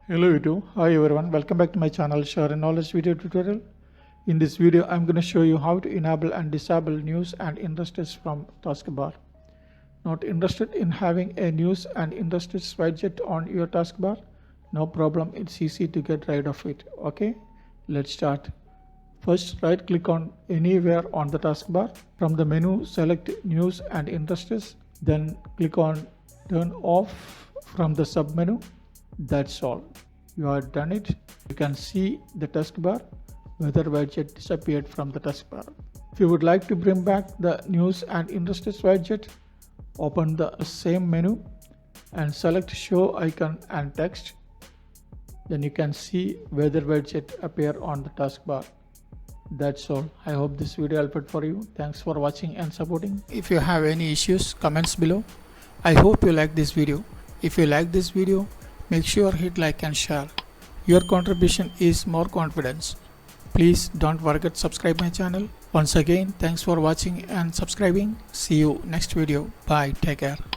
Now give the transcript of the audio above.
Hello YouTube, hi everyone, welcome back to my channel Share a Knowledge video tutorial. In this video I'm going to show you how to enable and disable news and interests from Taskbar. Not interested in having a news and interests widget on your Taskbar? No problem, it's easy to get rid of it. Okay, let's start. First, right click on anywhere on the taskbar. From the menu, select news and interests, then click on turn off from the sub menu. That's all. You have done it. You can see the taskbar. Weather widget disappeared from the taskbar. If you would like to bring back the news and interests widget, open the same menu and select show icon and text. Then you can see weather widget appear on the taskbar. That's all. I hope this video helped for you. Thanks for watching and supporting. If you have any issues, comments below. I hope you like this video. If you like this video, make sure hit like and share. Your contribution is more confidence. Please don't forget subscribe my channel. Once again, thanks for watching and subscribing. See you next video. Bye. Take care.